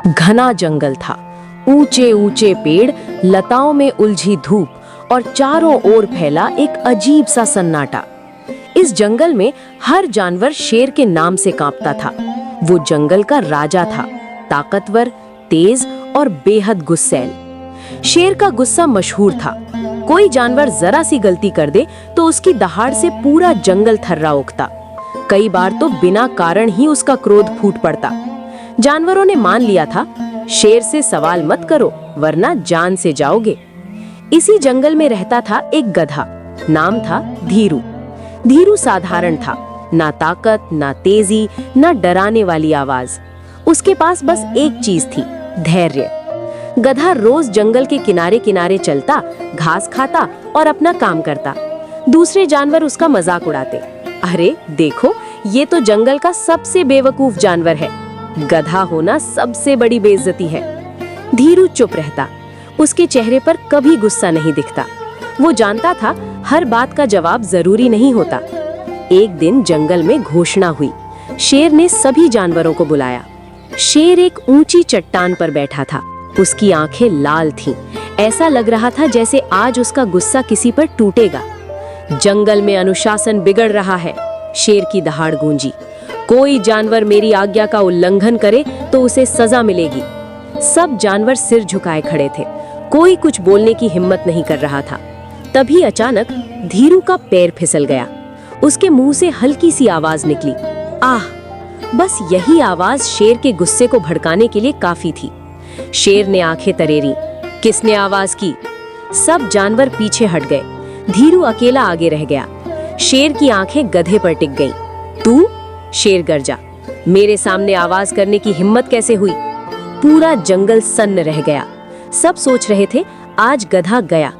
घना जंगल था, ऊंचे ऊंचे पेड़, लताओं में उलझी धूप और चारों ओर फैला एक अजीब सा सन्नाटा। इस जंगल में हर जानवर शेर के नाम से कांपता था। वो जंगल का राजा था, ताकतवर, तेज और बेहद गुस्सैल। शेर का गुस्सा मशहूर था। कोई जानवर जरा सी गलती कर दे तो उसकी दहाड़ से पूरा जंगल थर्रा उठता। कई बार तो बिना कारण ही उसका क्रोध फूट पड़ता। जानवरों ने मान लिया था, शेर से सवाल मत करो वरना जान से जाओगे। इसी जंगल में रहता था एक गधा, नाम था धीरू। धीरू साधारण था, ना ताकत, ना तेजी, ना डराने वाली आवाज। उसके पास बस एक चीज थी, धैर्य। गधा रोज जंगल के किनारे किनारे चलता, घास खाता और अपना काम करता। दूसरे जानवर उसका मजाक उड़ाते, अरे देखो ये तो जंगल का सबसे बेवकूफ जानवर है, गधा होना सबसे बड़ी बेइज्जती है। धीरू चुप रहता, उसके चेहरे पर कभी गुस्सा नहीं दिखता। वो जानता था हर बात का जवाब जरूरी नहीं होता। एक दिन जंगल में घोषणा हुई। शेर ने सभी जानवरों को बुलाया। शेर एक ऊंची चट्टान पर बैठा था, उसकी आंखें लाल थीं। ऐसा लग रहा था जैसे आज उसका गुस्सा किसी पर टूटेगा। जंगल में अनुशासन बिगड़ रहा है, शेर की दहाड़ गूंजी। कोई जानवर मेरी आज्ञा का उल्लंघन करे तो उसे सजा मिलेगी। सब जानवर सिर झुकाए खड़े थे, कोई कुछ बोलने की हिम्मत नहीं कर रहा था। तभी अचानक धीरू का पैर फिसल गया। उसके मुंह से हल्की सी आवाज निकली, आह! बस यही आवाज शेर के गुस्से को भड़काने के लिए काफी थी। शेर ने आंखें तरेरी, किसने आवाज की? सब जानवर पीछे हट गए। धीरू अकेला आगे रह गया। शेर की आंखें गधे पर टिक गईं। तू? शेर गरजा, मेरे सामने आवाज करने की हिम्मत कैसे हुई? पूरा जंगल सन्न रह गया। सब सोच रहे थे आज गधा गया।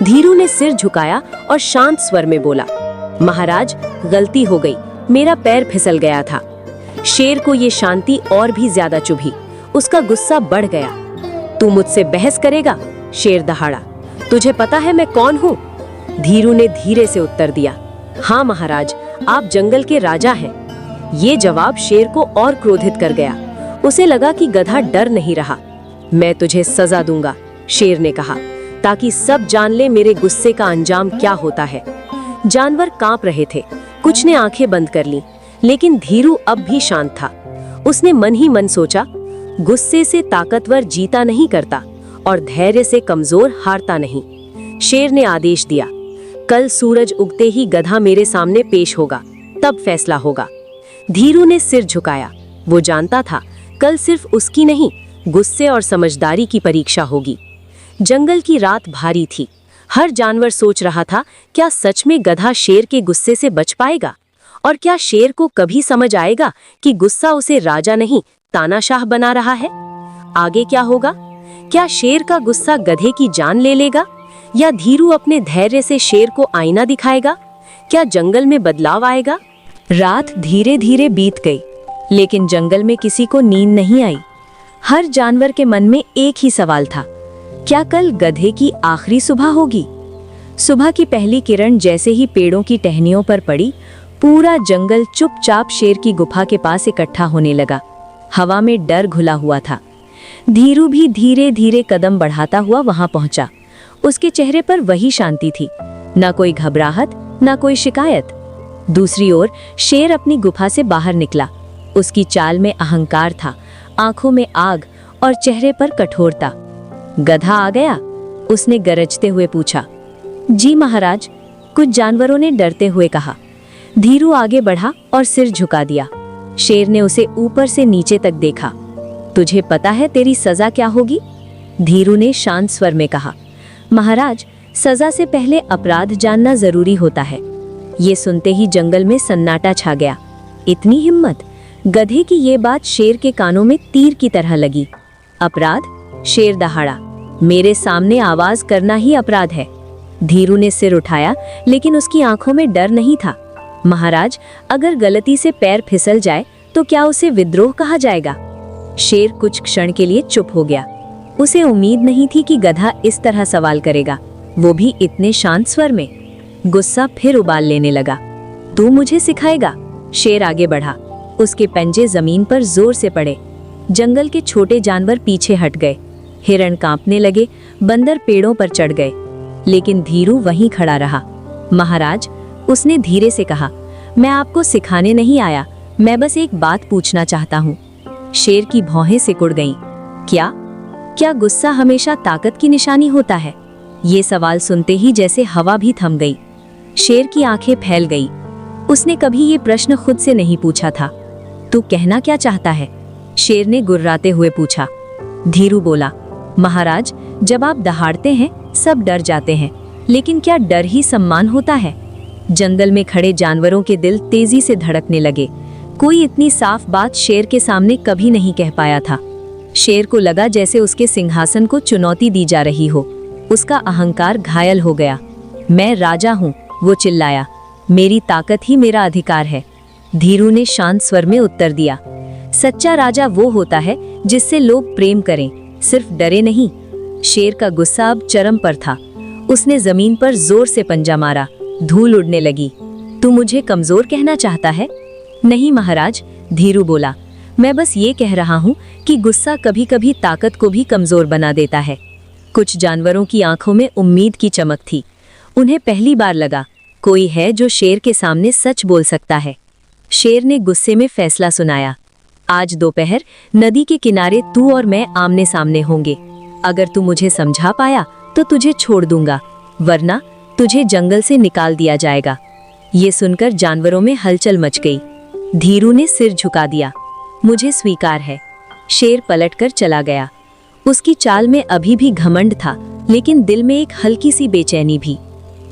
धीरू ने सिर झुकाया और शांत स्वर में बोला, महाराज गलती हो गई, मेरा पैर फिसल गया था। शेर को ये शांति और भी ज्यादा चुभी। उसका गुस्सा बढ़ गया। तू मुझसे बहस करेगा? शेर दहाड़ा। तुझे पता है मैं कौन हूँ? धीरू ने धीरे से उत्तर दिया, हाँ महाराज, आप जंगल के राजा हैं। ये जवाब शेर को और क्रोधित कर गया। उसे लगा कि गधा डर नहीं रहा। मैं तुझे सजा दूंगा, शेर ने कहा, ताकि सब जान ले मेरे गुस्से का अंजाम क्या होता है। जानवर कांप रहे थे, कुछ ने आंखें बंद कर लीं, लेकिन धीरू अब भी शांत था। उसने मन ही मन सोचा, गुस्से से ताकतवर जीता नहीं करता और धैर्य से कमजोर हारता नहीं। शेर ने आदेश दिया, कल सूरज उगते ही गधा मेरे सामने पेश होगा, तब फैसला होगा। धीरू ने सिर झुकाया। वो जानता था कल सिर्फ उसकी नहीं, गुस्से और समझदारी की परीक्षा होगी। जंगल की रात भारी थी। हर जानवर सोच रहा था, क्या सच में गधा शेर के गुस्से से बच पाएगा? और क्या शेर को कभी समझ आएगा कि गुस्सा उसे राजा नहीं, तानाशाह बना रहा है? आगे क्या होगा? क्या शेर का गुस्सा गधे की जान ले लेगा, या धीरू अपने धैर्य से शेर को आईना दिखाएगा? क्या जंगल में बदलाव आएगा? रात धीरे धीरे बीत गई, लेकिन जंगल में किसी को नींद नहीं आई। हर जानवर के मन में एक ही सवाल था, क्या कल गधे की आखिरी सुबह होगी? सुबह की पहली किरण जैसे ही पेड़ों की टहनियों पर पड़ी, पूरा जंगल चुपचाप शेर की गुफा के पास इकट्ठा होने लगा। हवा में डर घुला हुआ था। धीरू भी धीरे धीरे कदम बढ़ाता हुआ वहां पहुंचा। उसके चेहरे पर वही शांति थी, ना कोई घबराहट, ना कोई शिकायत। दूसरी ओर शेर अपनी गुफा से बाहर निकला। उसकी चाल में अहंकार था, आंखों में आग और चेहरे पर कठोरता। गधा आ गया? उसने गरजते हुए पूछा। जी महाराज, कुछ जानवरों ने डरते हुए कहा। धीरू आगे बढ़ा और सिर झुका दिया। शेर ने उसे ऊपर से नीचे तक देखा। तुझे पता है तेरी सजा क्या होगी? धीरू ने शांत स्वर में कहा। महाराज, सजा से पहले अपराध जानना जरूरी होता है। ये सुनते ही जंगल में सन्नाटा छा गया। इतनी हिम्मत? गधे की ये बात शेर के कानों में तीर की तरह लगी। अपराध? शेर दहाड़ा, मेरे सामने आवाज करना ही अपराध है। धीरू ने सिर उठाया, लेकिन उसकी आंखों में डर नहीं था। महाराज, अगर गलती से पैर फिसल जाए तो क्या उसे विद्रोह कहा जाएगा? शेर कुछ क्षण के लिए चुप हो गया। उसे उम्मीद नहीं थी कि गधा इस तरह सवाल करेगा, वो भी इतने शांत स्वर में। गुस्सा फिर उबाल लेने लगा। तू मुझे सिखाएगा? शेर आगे बढ़ा। उसके पंजे जमीन पर जोर से पड़े। जंगल के छोटे जानवर पीछे हट गए। हिरण कांपने लगे, बंदर पेड़ों पर चढ़ गए, लेकिन धीरू वहीं खड़ा रहा। महाराज, उसने धीरे से कहा, मैं आपको सिखाने नहीं आया, मैं बस एक बात पूछना चाहता हूँ। शेर की भौहें सिकुड़ गईं। क्या गुस्सा हमेशा ताकत की निशानी होता है? ये सवाल सुनते ही जैसे हवा भी थम गई। शेर की आंखें फैल गई। उसने कभी ये प्रश्न खुद से नहीं पूछा था। तू कहना क्या चाहता है? शेर ने गुर्राते हुए पूछा। धीरू बोला, महाराज, जब आप दहाड़ते हैं सब डर जाते हैं, लेकिन क्या डर ही सम्मान होता है? जंगल में खड़े जानवरों के दिल तेजी से धड़कने लगे। कोई इतनी साफ बात शेर के सामने कभी नहीं कह पाया था। शेर को लगा जैसे उसके सिंहासन को चुनौती दी जा रही हो। उसका अहंकार घायल हो गया। मैं राजा हूँ, वो चिल्लाया। मेरी ताकत ही मेरा अधिकार है। धीरू ने शांत स्वर में उत्तर दिया। सच्चा राजा वो होता है जिससे लोग प्रेम करें, सिर्फ डरे नहीं। शेर का गुस्सा अब चरम पर था। उसने जमीन पर जोर से पंजा मारा। धूल उड़ने लगी। तू मुझे कमजोर कहना चाहता है? नहीं महाराज, धीरू बोला, मैं बस ये कह रहा हूँ कि गुस्सा कभी कभी ताकत को भी कमजोर बना देता है। कुछ जानवरों की आंखों में उम्मीद की चमक थी। उन्हें पहली बार लगा कोई है जो शेर के सामने सच बोल सकता है। शेर ने गुस्से में फैसला सुनाया। आज दोपहर नदी के किनारे तू और मैं आमने सामने होंगे। अगर तू मुझे समझा पाया तो तुझे छोड़ दूंगा, वरना तुझे जंगल से निकाल दिया जाएगा। ये सुनकर जानवरों में हलचल मच गई। धीरू ने सिर झुका दिया। मुझे स्वीकार है। शेर पलटकर चला गया। उसकी चाल में अभी भी घमंड था, लेकिन दिल में एक हल्की सी बेचैनी भी।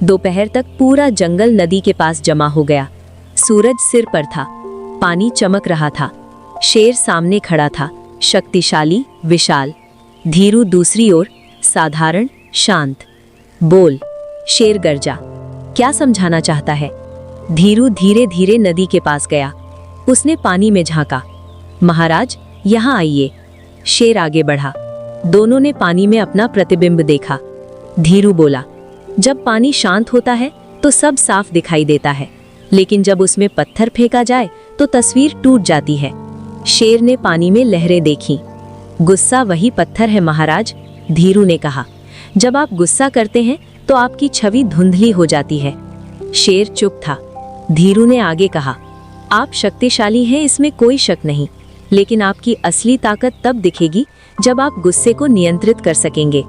दोपहर तक पूरा जंगल नदी के पास जमा हो गया। सूरज सिर पर था, पानी चमक रहा था। शेर सामने खड़ा था, शक्तिशाली, विशाल। धीरू दूसरी ओर, साधारण, शांत। बोल, शेर गरजा, क्या समझाना चाहता है? धीरू धीरे धीरे नदी के पास गया। उसने पानी में झांका। महाराज, यहाँ आइए। शेर आगे बढ़ा। दोनों ने पानी में अपना प्रतिबिंब देखा। धीरू बोला, जब पानी शांत होता है तो सब साफ दिखाई देता है, लेकिन जब उसमें पत्थर फेंका जाए तो तस्वीर टूट जाती है। शेर ने पानी में लहरें देखीं। गुस्सा वही पत्थर है महाराज, धीरू ने कहा। जब आप गुस्सा करते हैं तो आपकी छवि धुंधली हो जाती है। शेर चुप था। धीरू ने आगे कहा, आप शक्तिशाली हैं, इसमें कोई शक नहीं, लेकिन आपकी असली ताकत तब दिखेगी जब आप गुस्से को नियंत्रित कर सकेंगे।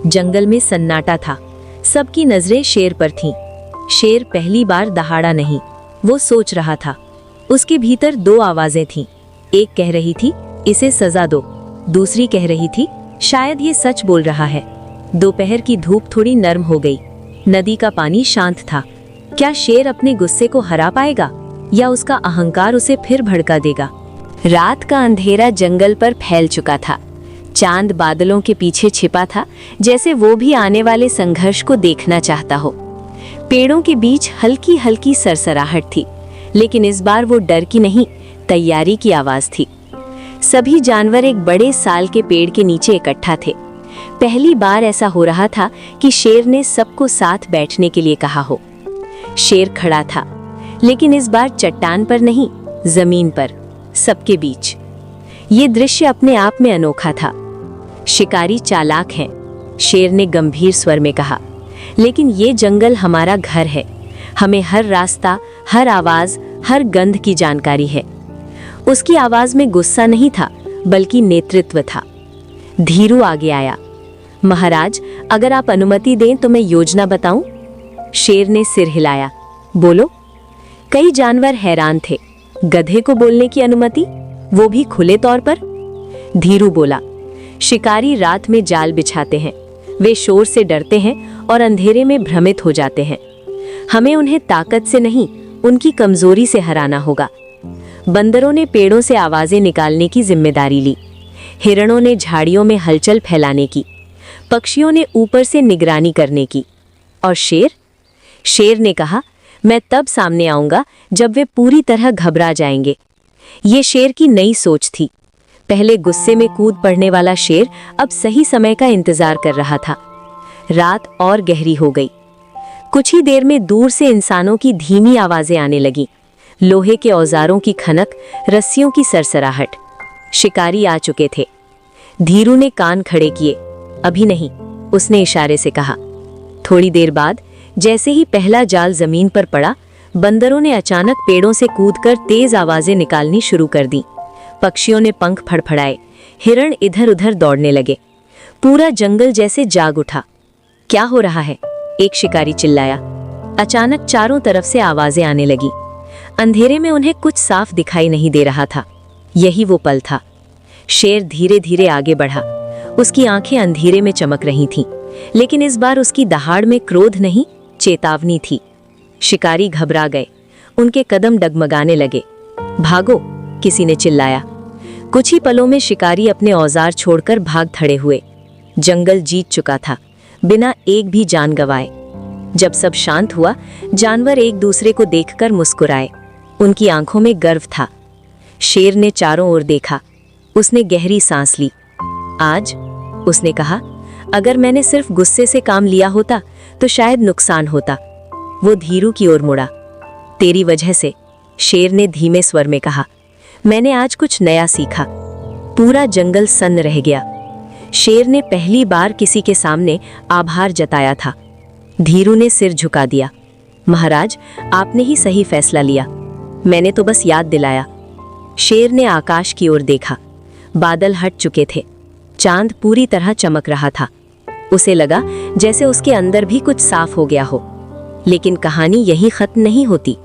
जंगल में सन्नाटा था। सबकी नजरें शेर पर थीं। शेर पहली बार दहाड़ा नहीं, वो सोच रहा था। उसके भीतर दो आवाजें थीं। एक कह रही थी, इसे सजा दो। दूसरी कह रही थी, शायद ये सच बोल रहा है। दोपहर की धूप थोड़ी नर्म हो गई। नदी का पानी शांत था। क्या शेर अपने गुस्से को हरा पाएगा, या उसका अहंकार उसे फिर भड़का देगा? रात का अंधेरा जंगल पर फैल चुका था। चांद बादलों के पीछे छिपा था, जैसे वो भी आने वाले संघर्ष को देखना चाहता हो। पेड़ों के बीच हल्की हल्की सरसराहट थी, लेकिन इस बार वो डर की नहीं, तैयारी की आवाज थी। सभी जानवर एक बड़े साल के पेड़ के नीचे इकट्ठा थे। पहली बार ऐसा हो रहा था कि शेर ने सबको साथ बैठने के लिए कहा हो। शेर खड़ा था, लेकिन इस बार चट्टान पर नहीं, जमीन पर, सबके बीच। ये दृश्य अपने आप में अनोखा था। शिकारी चालाक हैं, शेर ने गंभीर स्वर में कहा, लेकिन ये जंगल हमारा घर है। हमें हर रास्ता, हर आवाज, हर गंध की जानकारी है। उसकी आवाज में गुस्सा नहीं था, बल्कि नेतृत्व था। धीरू आगे आया। महाराज, अगर आप अनुमति दें तो मैं योजना बताऊं? शेर ने सिर हिलाया। बोलो। कई जानवर हैरान थे। गधे को बोलने की अनुमति, वो भी खुले तौर पर? धीरू बोला, शिकारी रात में जाल बिछाते हैं। वे शोर से डरते हैं और अंधेरे में भ्रमित हो जाते हैं। हमें उन्हें ताकत से नहीं, उनकी कमजोरी से हराना होगा। बंदरों ने पेड़ों से आवाजें निकालने की जिम्मेदारी ली। हिरणों ने झाड़ियों में हलचल फैलाने की। पक्षियों ने ऊपर से निगरानी करने की। और शेर ने कहा, मैं तब सामने आऊंगा जब वे पूरी तरह घबरा जाएंगे। ये शेर की नई सोच थी। पहले गुस्से में कूद पड़ने वाला शेर अब सही समय का इंतजार कर रहा था। रात और गहरी हो गई। कुछ ही देर में दूर से इंसानों की धीमी आवाजें आने लगीं। लोहे के औजारों की खनक, रस्सियों की सरसराहट। शिकारी आ चुके थे। धीरू ने कान खड़े किए। अभी नहीं, उसने इशारे से कहा। थोड़ी देर बाद जैसे ही पहला जाल जमीन पर पड़ा, बंदरों ने अचानक पेड़ों से कूदकर तेज आवाजें निकालनी शुरू कर दी। पक्षियों ने पंख फड़फड़ाए, हिरण इधर उधर दौड़ने लगे। पूरा जंगल जैसे जाग उठा। क्या हो रहा है? एक शिकारी चिल्लाया। अचानक चारों तरफ से आवाजें आने लगी। अंधेरे में उन्हें कुछ साफ दिखाई नहीं दे रहा था। यही वो पल था। शेर धीरे धीरे आगे बढ़ा। उसकी आंखें अंधेरे में चमक रही थीं, लेकिन इस बार उसकी दहाड़ में क्रोध नहीं, चेतावनी थी। शिकारी घबरा गए। उनके कदम डगमगाने लगे। भागो, किसी ने चिल्लाया। कुछ ही पलों में शिकारी अपने औजार छोड़कर भाग खड़े हुए। जंगल जीत चुका था, बिना एक भी जान गंवाए। जब सब शांत हुआ, जानवर एक दूसरे को देखकर मुस्कुराए। उनकी आंखों में गर्व था। शेर ने चारों ओर देखा। उसने गहरी सांस ली। आज, उसने कहा, अगर मैंने सिर्फ गुस्से से काम लिया होता तो शायद नुकसान होता। वो धीरू की ओर मुड़ा। तेरी वजह से, शेर ने धीमे स्वर में कहा। मैंने आज कुछ नया सीखा। पूरा जंगल सन्न रह गया। शेर ने पहली बार किसी के सामने आभार जताया था। धीरू ने सिर झुका दिया। महाराज, आपने ही सही फैसला लिया। मैंने तो बस याद दिलाया। शेर ने आकाश की ओर देखा। बादल हट चुके थे। चांद पूरी तरह चमक रहा था। उसे लगा जैसे उसके अंदर भी कुछ साफ हो गया हो। लेकिन कहानी यही खत्म नहीं होती।